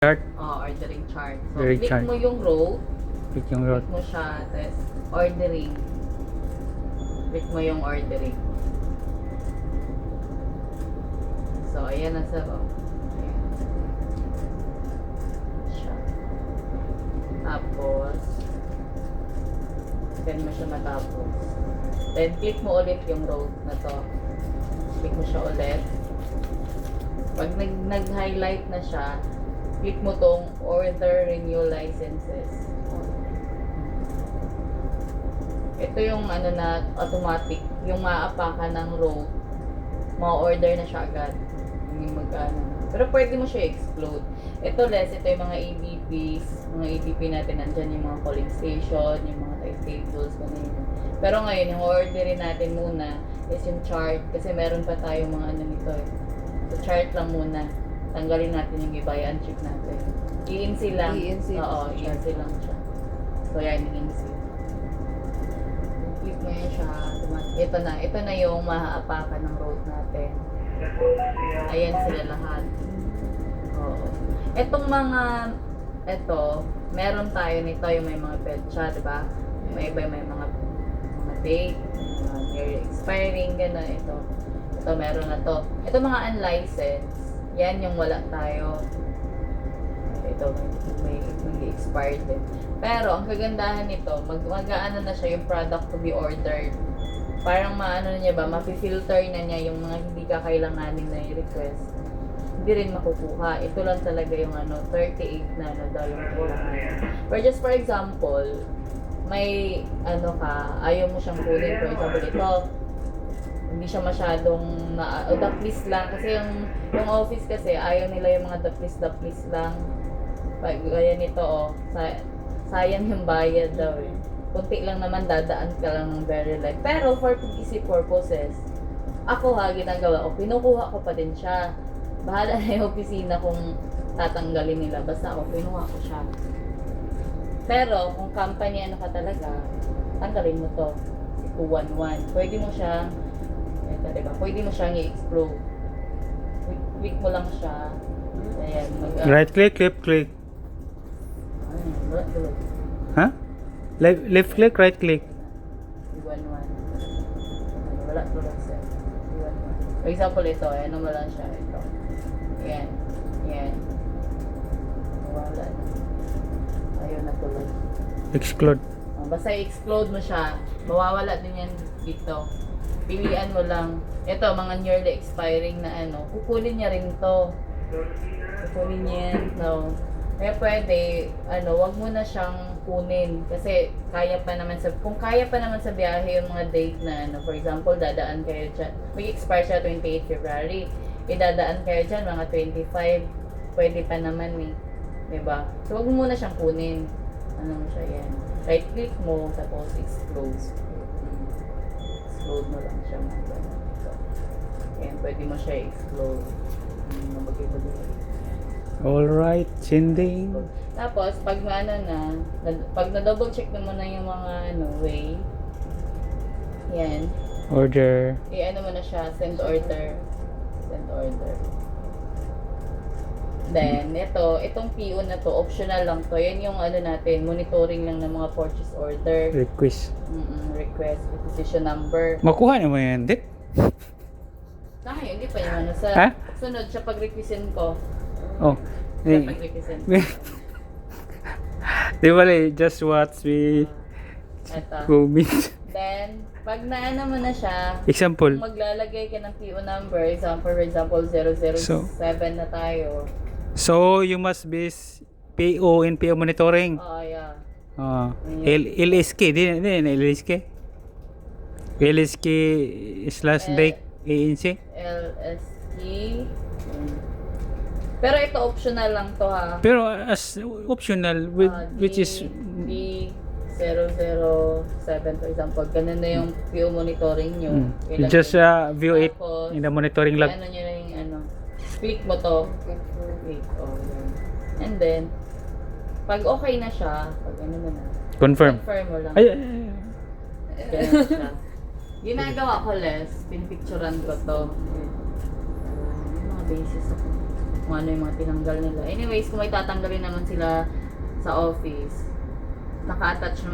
Chart. Ordering chart. So, Ordering click chart. mo yung row. Click yung road. Click mo siya, tapos ordering. Click mo yung ordering. So, ayan na sa row. Ayan. Siya. Tapos, then mo siya matapos. Then, click mo ulit yung row na to. Click mo siya ulit. Pag nag-highlight na siya, click mo tong order renew licenses. Ito yung ano na automatic, yung maapakan ng row, ma-order na siya agad. Hindi magkano. Pero pwede mo siya exclude. Ito ito yung mga ABPs, mga ABP natin nandyan yung mga calling station, yung mga timetables, ganyan. Pero ngayon, yung orderin natin muna is yung chart, kasi meron pa tayong mga ano nito eh. So chart lang muna. Tanggalin natin yung iba, i-uncheck natin. I-INSI lang. I-INSI. Oo, i-INSI lang siya. So yan, i-INSI. Click mo yan siya. Ito na yung mahaapakan ng road natin. Ayan sila lahat. Oo. Etong mga, meron tayo nito yung may mga petsa, di ba? May iba may mga date, near expiring, gano'n. Ito meron na to. Ito mga unlicensed. Yan yung wala tayo. Ito may expired din. Pero ang kagandahan nito, mag-aano na siya yung product to be ordered. Parang maano niya ba, mapi-filter na niya yung mga hindi kakailanganin na i-request. Hindi rin makukuha. Ito lang talaga yung 38 na daw yung kailangan. But just for example, may ayaw mo siyang kunin. For example, ito, hindi siya masyadong the please lang kasi yung office kasi ayaw nila yung mga the please lang. Gaya nito sayang yung bayad daw eh. Kunti lang naman, dadaan ka lang ng very light. Pero for PPC purposes, ako ginagawa ko, pinukuha ko pa din siya. Bahala na yung opisina kung tatanggalin nila, basta ako pinuha ko siya. Pero kung company ka talaga, tanggalin mo to 211. Pwede mo siyang pwede mo siyang i-explode. Click mo lang siya. Ayan, Right click, left click. Wala tuloy. Ha? Left click, right click. 211. Wala tuloy siya. 211. For example, ito. Ano mo lang siya. Ito. Ayan. Ayan. Wala na. Ayaw na tuloy. Exclude. Basta i-explode mo siya. Mawawala din yan dito. Pilian mo lang. Ito, mga nearly expiring na kukunin niya rin to. Kukunin niya yan. No. Kaya pwede, wag mo na siyang kunin. Kasi kaya pa naman kung kaya pa naman sa biyahe yung mga date na for example, dadaan kayo dyan. Mag-expire siya 28 February. Idadaan kayo dyan, mga 25. Pwede pa naman eh. Diba? So, wag mo muna siyang kunin. Ano mo siya yan. Right click mo, tapos explode. Explode mo lang siya mga gano'n. Ayan, pwede mo siya i-explode. Alright, sending. Tapos, pag pag na-double check mo na yung mga way, yan, Order. mo na siya, send order. Send order. Then, itong PO na to, optional lang to. Yan yung natin, monitoring lang ng mga purchase order. Request. Request, requisition number. Makuha naman yan, dit. Hindi pa yung sa Ha? sunod siya pag-requisition ko. Oh. Siya pag-requisition ko. Di ba just watch me Ito. go meet. Then, pag mo na siya, Example. maglalagay ka ng PO number, for example, 007 na tayo. So, you must be PO in PO monitoring. Yeah. LSK, di LSK. LSK / break ANC. LSK. Pero ito optional lang to ha. Pero as optional which is D007 for example, ganun na yung PO monitoring nyo. you just view it Tapos, in the monitoring log. nyo na yung click mo to. Wait, yan. And then, pag okay na siya, pag na, Confirm mo lang. Ay. Ganun siya. Ginagawa ko pinipicturean ko to. Yung mga basis ako. kung ano yung mga tinanggal nila. Anyways, kung may tatanggalin naman sila sa office, naka-attach naman